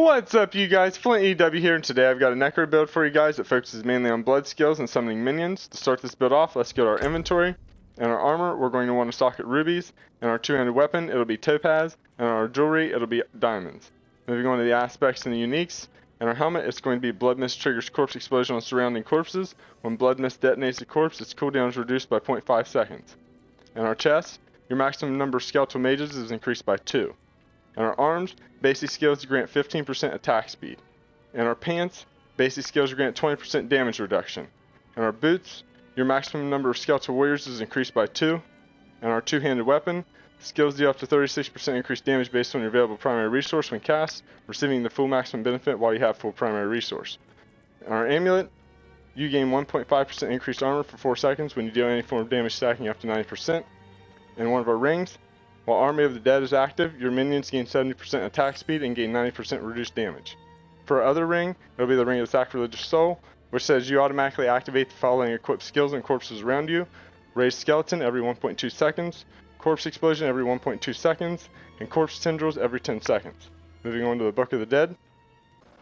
What's up, you guys? FlintEW here, and today I've got a Necro build for you guys that focuses mainly on blood skills and summoning minions. To start this build off, let's go to our inventory. And our armor, we're going to want to stock at rubies. And our two-handed weapon, it'll be topaz. And our jewelry, it'll be diamonds. Moving on to the aspects and the uniques. And our helmet, it's going to be blood mist triggers corpse explosion on surrounding corpses. When blood mist detonates the corpse, its cooldown is reduced by 0.5 seconds. And our chest, your maximum number of skeletal mages is increased by 2. And our arms, basic skills grant 15% attack speed. And our pants, basic skills grant 20% damage reduction. And our boots, your maximum number of skeletal warriors is increased by 2. And our two-handed weapon, skills deal up to 36% increased damage based on your available primary resource when cast, receiving the full maximum benefit while you have full primary resource. And our amulet, you gain 1.5% increased armor for 4 seconds when you deal any form of damage stacking up to 90%. And one of our rings, while Army of the Dead is active, your minions gain 70% attack speed and gain 90% reduced damage. For our other ring, it'll be the Ring of the Sacrilegious Soul, which says you automatically activate the following equipped skills and corpses around you: Raised Skeleton every 1.2 seconds, Corpse Explosion every 1.2 seconds, and Corpse Tendrils every 10 seconds. Moving on to the Book of the Dead.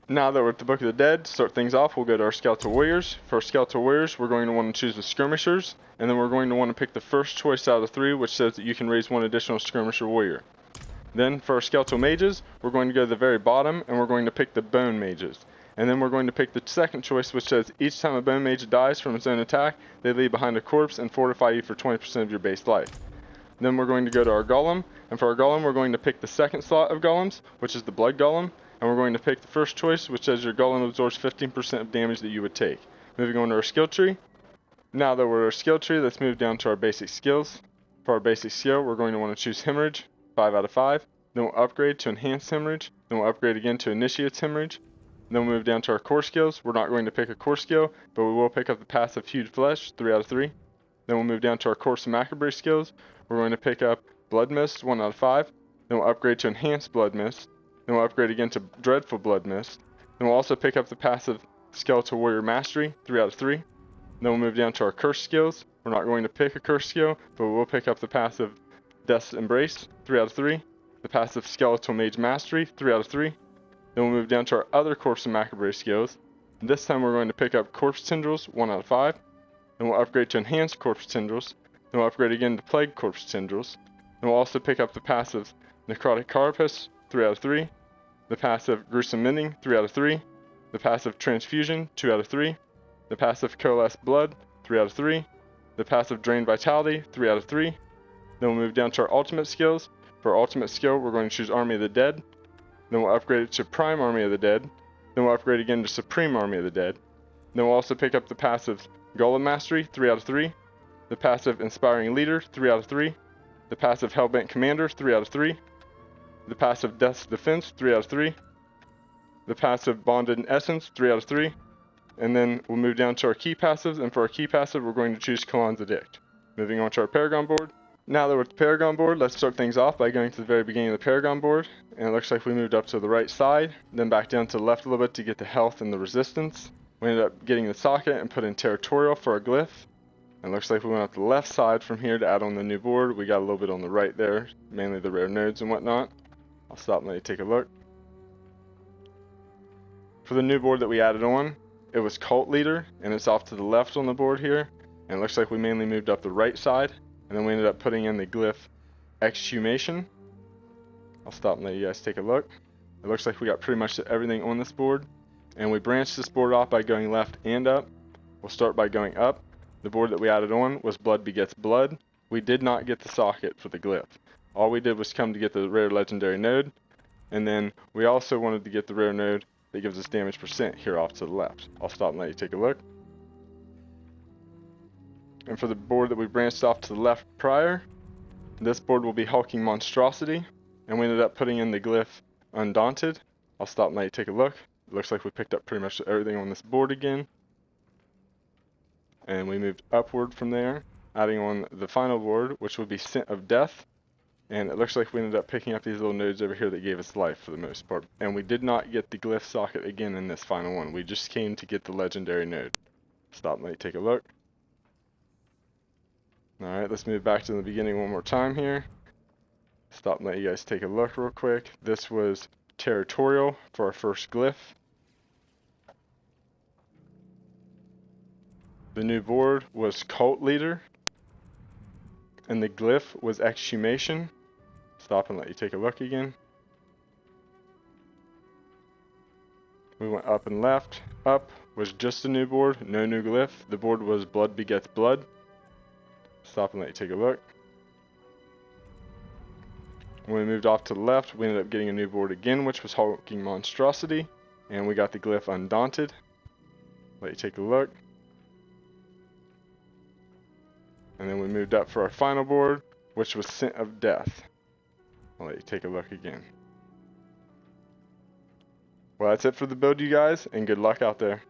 Now that we're at the Book of the Dead, to start things off, we'll go to our Skeletal Warriors. For our Skeletal Warriors, we're going to want to choose the Skirmishers, and then we're going to want to pick the first choice out of the 3, which says that you can raise 1 additional Skirmisher Warrior. Then for our Skeletal Mages, we're going to go to the very bottom, and we're going to pick the Bone Mages. And then we're going to pick the second choice, which says each time a Bone Mage dies from its own attack, they leave behind a corpse and fortify you for 20% of your base life. Then we're going to go to our Golem, and for our Golem, we're going to pick the second slot of Golems, which is the Blood Golem. And we're going to pick the first choice, which says your golem absorbs 15% of damage that you would take. Moving on to our skill tree. Now that we're at our skill tree, let's move down to our basic skills. For our basic skill, we're going to want to choose Hemorrhage, 5 out of 5. Then we'll upgrade to Enhanced Hemorrhage. Then we'll upgrade again to Initiate's Hemorrhage. Then we'll move down to our core skills. We're not going to pick a core skill, but we will pick up the passive Hued Flesh, 3 out of 3. Then we'll move down to our Corpse and Macabre skills. We're going to pick up Blood Mist, 1 out of 5. Then we'll upgrade to Enhanced Blood Mist. Then we'll upgrade again to Dreadful Blood Mist. Then we'll also pick up the passive Skeletal Warrior Mastery, 3 out of 3. Then we'll move down to our Curse skills. We're not going to pick a Curse skill, but we will pick up the passive Death's Embrace, 3 out of 3. The passive Skeletal Mage Mastery, 3 out of 3. Then we'll move down to our other Corpse and Macabre skills. And this time we're going to pick up Corpse Tendrils, 1 out of 5. Then we'll upgrade to Enhanced Corpse Tendrils. Then we'll upgrade again to Plague Corpse Tendrils. Then we'll also pick up the passive Necrotic Carapace, 3 out of 3. The passive Gruesome Mending, 3 out of 3. The passive Transfusion, 2 out of 3. The passive Coalesce Blood, 3 out of 3. The passive Drain Vitality, 3 out of 3. Then we'll move down to our ultimate skills. For our ultimate skill, we're going to choose Army of the Dead. Then we'll upgrade it to Prime Army of the Dead. Then we'll upgrade again to Supreme Army of the Dead. Then we'll also pick up the passive Golem Mastery, 3 out of 3. The passive Inspiring Leader, 3 out of 3. The passive Hellbent Commander, 3 out of 3. The passive Death's Defense, 3 out of 3. The passive Bonded in Essence, 3 out of 3. And then we'll move down to our key passives, and for our key passive, we're going to choose Kalan's Edict. Moving on to our Paragon board. Now that we're at the Paragon board, let's start things off by going to the very beginning of the Paragon board. And it looks like we moved up to the right side, then back down to the left a little bit to get the health and the resistance. We ended up getting the socket and put in Territorial for our glyph. And it looks like we went up the left side from here to add on the new board. We got a little bit on the right there, mainly the rare nodes and whatnot. I'll stop and let you take a look. For the new board that we added on, it was Cult Leader, and it's off to the left on the board here. And it looks like we mainly moved up the right side, and then we ended up putting in the glyph Exhumation. I'll stop and let you guys take a look. It looks like we got pretty much everything on this board, and we branched this board off by going left and up. We'll start by going up. The board that we added on was Blood Begets Blood. We did not get the socket for the glyph. All we did was come to get the rare legendary node, and then we also wanted to get the rare node that gives us damage percent here off to the left. I'll stop and let you take a look. And for the board that we branched off to the left prior, this board will be Hulking Monstrosity, and we ended up putting in the glyph Undaunted. I'll stop and let you take a look. It looks like we picked up pretty much everything on this board again. And we moved upward from there, adding on the final board, which would be Scent of Death. And it looks like we ended up picking up these little nodes over here that gave us life for the most part. And we did not get the glyph socket again in this final one. We just came to get the legendary node. Stop and let you take a look. Alright, let's move back to the beginning one more time here. Stop and let you guys take a look real quick. This was territorial for our first glyph. The new board was cult leader, and the glyph was exhumation. Stop and let you take a look again. We went up and left. Up was just a new board, no new glyph. The board was blood begets blood. Stop and let you take a look. When we moved off to the left, we ended up getting a new board again, which was hulking monstrosity, and we got the glyph undaunted. Let you take a look. And then we moved up for our final board, which was scent of death. I'll let you take a look again. Well, that's it for the build, you guys, and good luck out there.